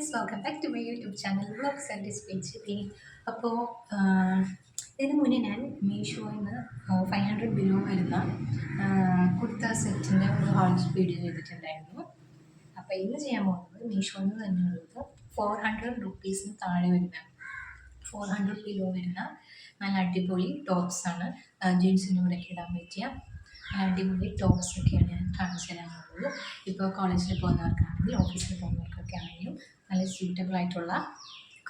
Friends, welcome back to my YouTube channel vlogs and dispensity. അപ്പോൾ ഇതിന് മുന്നേ ഞാൻ മീഷോയിൽ നിന്ന് 500 ബിലോ വരുന്ന കുർത്ത സെറ്റിൻ്റെ ഒരു ഹോൾസ് വീഡിയോ ചെയ്തിട്ടുണ്ടായിരുന്നു. അപ്പോൾ ഇന്ന് ചെയ്യാൻ പോകുന്നത് മീഷോയിൽ നിന്ന് തന്നെയുള്ളത് 400 റുപ്പീസിന് താഴെ വരുന്ന 400 ബിലോ വരുന്ന നല്ല അടിപൊളി ടോപ്സാണ്. ജീൻസിൻ്റെ കൂടെ ഇടാൻ പറ്റിയ അടിപൊളി ടോപ്സൊക്കെയാണ് ഞാൻ കാണിച്ചു തരാൻ പോകുന്നത്. ഇപ്പോൾ കോളേജിൽ പോകുന്നവർക്കാണെങ്കിൽ ഓഫീസിൽ പോകുന്നവർക്കൊക്കെ ആണെങ്കിലും നല്ല സ്യൂട്ടബിൾ ആയിട്ടുള്ള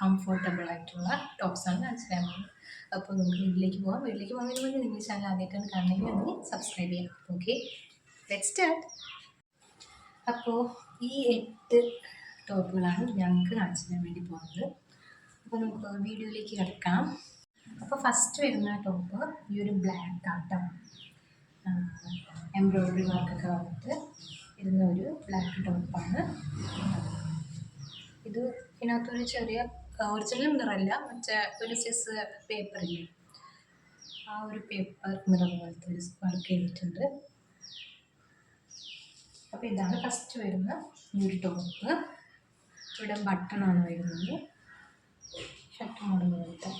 കംഫർട്ടബിൾ ആയിട്ടുള്ള ടോപ്സാണ് കാണിച്ചു തരാൻ പോകുന്നത്. അപ്പോൾ നമുക്ക് വീട്ടിലേക്ക് പോകാം. വീട്ടിലേക്ക് പോകുന്നതിന് മുന്നേ നിങ്ങൾ ചാനൽ ആദ്യമായിട്ടാണ് കാണണമെങ്കിൽ ഒന്ന് സബ്സ്ക്രൈബ് ചെയ്യാം. Okay, let's start. അപ്പോൾ ഈ 8 ടോപ്പുകളാണ് ഞങ്ങൾക്ക് കാണിച്ചു തരാൻ വേണ്ടി പോകുന്നത്. അപ്പോൾ നമുക്ക് വീഡിയോയിലേക്ക് കിടക്കാം. അപ്പോൾ ഫസ്റ്റ് വരുന്ന ടോപ്പ് ഈ ഒരു ബ്ലാക്ക് ആട്ടം എംബ്രോയ്ഡറി വർക്കൊക്കെ വന്നിട്ട് ഇരുന്ന ഒരു ബ്ലാക്ക് ടോപ്പാണ് ഇത്. ഇതിനകത്തൊരു ചെറിയ ഒറിജിനൽ മിററല്ല, മറ്റേ ഒരു സിസ് പേപ്പറില്ലേ, ആ ഒരു പേപ്പർ മിറർ പോലത്തെ ഒരു വർക്ക് ചെയ്തിട്ടുണ്ട്. അപ്പോൾ ഇതാണ് ഫസ്റ്റ് വരുന്ന ഈ ഒരു ടോപ്പ്. ഇവിടെ ബട്ടണാണ് വരുന്നത്, ഷർട്ട് മോഡൽ പോലത്തെ.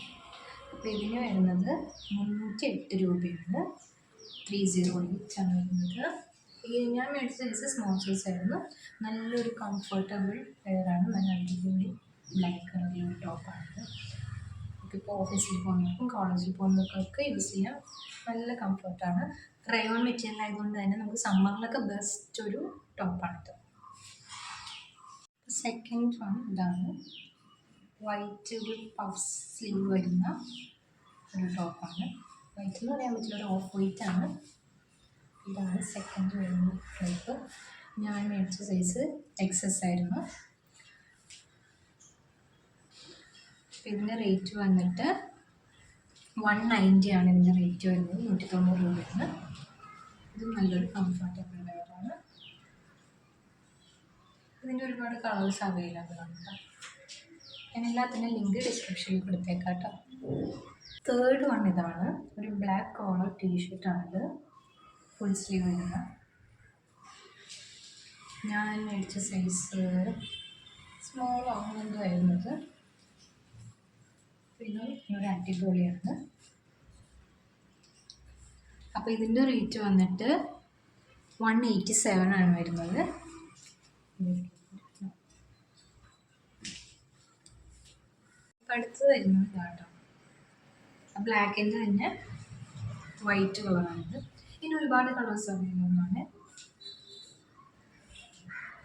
അപ്പോൾ ഇതിന് വരുന്നത് 308 രൂപയാണ്. 308 ആണ് വരുന്നത്. ഞാൻ മേടിച്ച സൈസ് സ്മോൾ സൈസ് ആയിരുന്നു. നല്ലൊരു കംഫർട്ടബിൾ വെയറാണ്. നല്ല അടിപൊളി ബ്ലാക്ക് കളറിലുള്ള ടോപ്പാണിത്. ഇപ്പോൾ ഓഫീസിൽ പോകുന്നവർക്കും കോളേജിൽ പോകുന്നവർക്കൊക്കെ യൂസ് ചെയ്യാം. നല്ല കംഫർട്ടാണ്. റയോൺ മെറ്റീരിയൽ ആയതുകൊണ്ട് തന്നെ നമുക്ക് സമ്മറിലൊക്കെ ബെസ്റ്റ് ഒരു ടോപ്പാണിത്. സെക്കൻഡ് വൺ ഇതാണ്. വൈറ്റ് ഒരു പഫ് സ്ലീവ് വരുന്ന ഒരു ടോപ്പാണ്. വൈറ്റ് എന്ന് പറയാൻ പറ്റില്ല, ഒരു ഓഫ് വൈറ്റ് ആണ്. ഇതാണ് സെക്കൻഡ് വരുന്ന ടോപ്പ്. ഞാൻ മേടിച്ച സൈസ് XS ആയിരുന്നു. ഇതിൻ്റെ റേറ്റ് വന്നിട്ട് 190 ആണ് ഇതിൻ്റെ റേറ്റ് വരുന്നത്. 190 രൂപയാണ്. ഇത് നല്ലൊരു കംഫർട്ടബിൾ വെയറാണ്. ഇതിൻ്റെ ഒരുപാട് കളേഴ്സ് അവൈലബിൾ ആണ്. ഞാൻ എല്ലാത്തിൻ്റെ ലിങ്ക് ഡിസ്ക്രിപ്ഷനിൽ കൊടുത്തേക്കാം കേട്ടോ. തേർഡ് വൺ ഇതാണ്. ഒരു ബ്ലാക്ക് കോളർ ടീഷർട്ടാണിത്, ഫുൾ സ്ലീവ് വരുന്ന. ഞാൻ മേടിച്ച സൈസ് സ്മോൾ ആണെന്ന് വരുന്നത്. പിന്നെ ഒരു അടിപൊളിയാണ്. അപ്പോൾ ഇതിൻ്റെ റേറ്റ് വന്നിട്ട് 187 ആണ് വരുന്നത്. അടുത്ത് വരുന്നത് ഇതാട്ടോ. ബ്ലാക്കിൻ്റെ തന്നെ വൈറ്റ് കളറാണിത്. ഇനി ഒരുപാട് കളേഴ്സ് അവൈലബിളാണ്.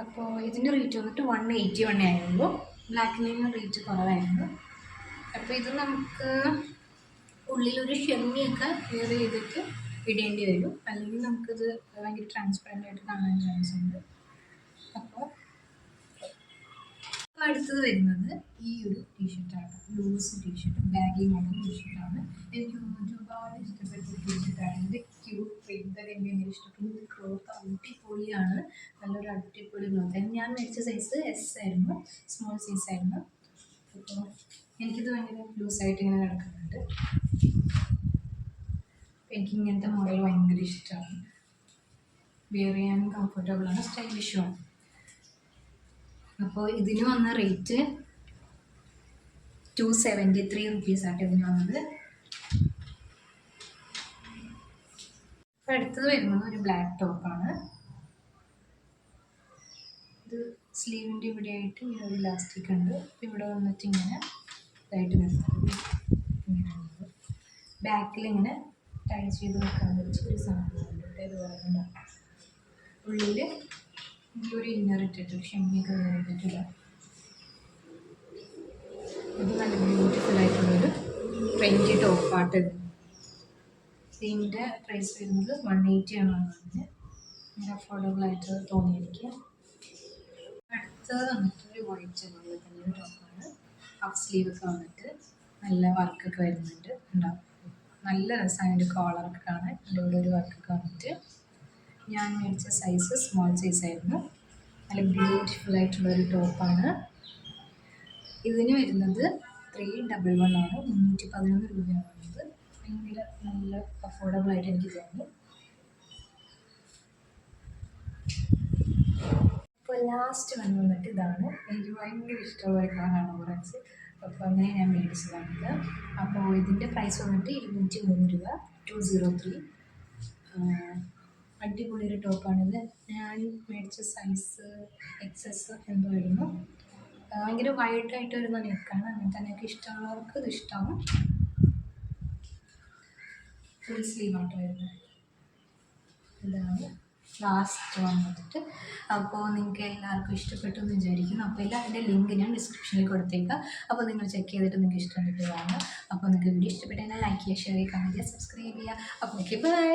അപ്പോൾ ഇതിൻ്റെ റേറ്റ് വന്നിട്ട് 181 ആയിരുന്നു. ബ്ലാക്കിന് റേറ്റ് കുറവായിരുന്നു. അപ്പോൾ ഇത് നമുക്ക് ഉള്ളിലൊരു ഷെമ്മിയൊക്കെ വെയർ ചെയ്തിട്ട് ഇടേണ്ടി വരും, അല്ലെങ്കിൽ നമുക്കിത് ഭയങ്കര ട്രാൻസ്പെറൻ്റ് ആയിട്ട് കാണാൻ ചാൻസ് ഉണ്ട്. അപ്പോൾ അടുത്തത് വരുന്നത് ഈ ഒരു ടീഷർട്ടാണ്. ലൂസ് ടീഷർട്ട്, ബാഗി മോഡൽ ടീഷർട്ടാണ്. എനിക്ക് ഒരുപാട് ഇഷ്ടപ്പെട്ട ടീഷർട്ടാണ്. ഇതിൻ്റെ ക്യൂട്ട് പ്രിൻ്റ് എനിക്ക് ഭയങ്കര ഇഷ്ടപ്പെട്ടു. ക്ലോത്ത് അടിപൊളിയാണ്, നല്ലൊരു അടിപൊളി ക്ലോത്ത്. ഞാൻ മേടിച്ച സൈസ് S ആയിരുന്നു, സ്മോൾ സൈസ് ആയിരുന്നു. അപ്പോൾ എനിക്കിത് ഭയങ്കര ലൂസായിട്ട് ഇങ്ങനെ കിടക്കുന്നുണ്ട്. എനിക്കിങ്ങനത്തെ മോഡൽ ഭയങ്കര ഇഷ്ടമാണ്. വെയർ ചെയ്യാനും കംഫർട്ടബിളാണ്, സ്റ്റൈലിഷുമാണ്. അപ്പോൾ ഇതിന് വന്ന റേറ്റ് 273 റുപ്പീസായിട്ട് ഇതിന് വന്നത്. അപ്പോൾ അടുത്തത് വരുന്നത് ഒരു ബ്ലാക്ക് ടോപ്പാണ്. ഇത് സ്ലീവിൻ്റെ ഇവിടെ ആയിട്ട് ഇങ്ങനെ ഒരു ഇലാസ്റ്റിക് ഉണ്ട്. ഇവിടെ വന്നിട്ട് ഇങ്ങനെ ഇതായിട്ട് വരുന്നത്. ബാക്കിൽ ഇങ്ങനെ ടൈ ചെയ്ത് വെക്കാൻ വെച്ച് ഒരു സാധനമുണ്ട്. ഇതുപോലെ ഉള്ളിൽ ഒരു ഇന്നർ ഇട്ടിട്ട് ഷെമ്മിയൊക്കെ ഇട്ടിട്ടില്ല. ഇത് നല്ല ബ്യൂട്ടിഫുൾ ആയിട്ടുള്ളൊരു ട്രെൻഡി ടോപ്പാട്ട്. ഇതിൻ്റെ പ്രൈസ് വരുന്നത് 180 ആണ് വന്നത്. നല്ല അഫോർഡബിൾ ആയിട്ട് തോന്നിയിരിക്കുക. അടുത്തത് വന്നിട്ട് ഒരു വൈറ്റ് കളറിൽ തന്നെ ഒരു ടോപ്പാണ്. ഹാഫ് സ്ലീവൊക്കെ വന്നിട്ട് നല്ല വർക്കൊക്കെ വരുന്നുണ്ട്, ഉണ്ടാവും. നല്ല രസമാണ് അതിൻ്റെ കോളറൊക്കെ കാണാൻ. അതിൻ്റെ ഒരു വർക്കൊക്കെ വന്നിട്ട്. ഞാൻ മേടിച്ച സൈസ് സ്മോൾ സൈസ് ആയിരുന്നു. നല്ല ബ്യൂട്ടിഫുൾ ആയിട്ടുള്ളൊരു ടോപ്പാണ്. ഇതിന് വരുന്നത് 311 ആണ്. 311 രൂപയാണ് വരുന്നത്. ഭയങ്കര നല്ല അഫോർഡബിൾ ആയിട്ട് എനിക്ക് തോന്നി. അപ്പോൾ ലാസ്റ്റ് വന്നിട്ട് ഇതാണ് എനിക്ക് ഭയങ്കര ഇഷ്ടമുള്ള ഒരു കളറാണ് ഓറഞ്ച്. അപ്പോൾ അങ്ങനെ ഞാൻ മേടിച്ചതാണിത്. അപ്പോൾ ഇതിൻ്റെ പ്രൈസ് വന്നിട്ട് 203 രൂപ, 203. അടിപൊളി ഒരു ടോപ്പാണിത്. ഞാൻ മേടിച്ച സൈസ് എക്സസ് എന്തോ ആയിരുന്നു. ഭയങ്കര വൈഡായിട്ട് വരുന്ന നെക്കാണ്. അങ്ങനത്തെ നെക്ക് ഇഷ്ടമുള്ളവർക്ക് ഇത് ഇഷ്ടമാവും. ഫുൾ സ്ലീവായിട്ട് വരുന്നത് ഇതാണ് ലാസ്റ്റ് വന്നിട്ട്. അപ്പോൾ നിങ്ങൾക്ക് എല്ലാവർക്കും ഇഷ്ടപ്പെട്ടു എന്ന് വിചാരിക്കുന്നു. അപ്പോൾ എല്ലാത്തിൻ്റെ ലിങ്ക് ഞാൻ ഡിസ്ക്രിപ്ഷനിൽ കൊടുത്തേക്കാം. അപ്പോൾ നിങ്ങൾ ചെക്ക് ചെയ്തിട്ട് നിങ്ങൾക്ക് ഇഷ്ടപ്പെട്ട് കാണുക. അപ്പോൾ നിങ്ങൾക്ക് വീഡിയോ ഇഷ്ടപ്പെട്ടെങ്കിൽ ലൈക്ക് ചെയ്യുക, ഷെയർ ചെയ്യുക, കമൻറ്റ് ചെയ്യുക, സബ്സ്ക്രൈബ് ചെയ്യുക. അപ്പോൾ ഓക്കെ, ബൈ.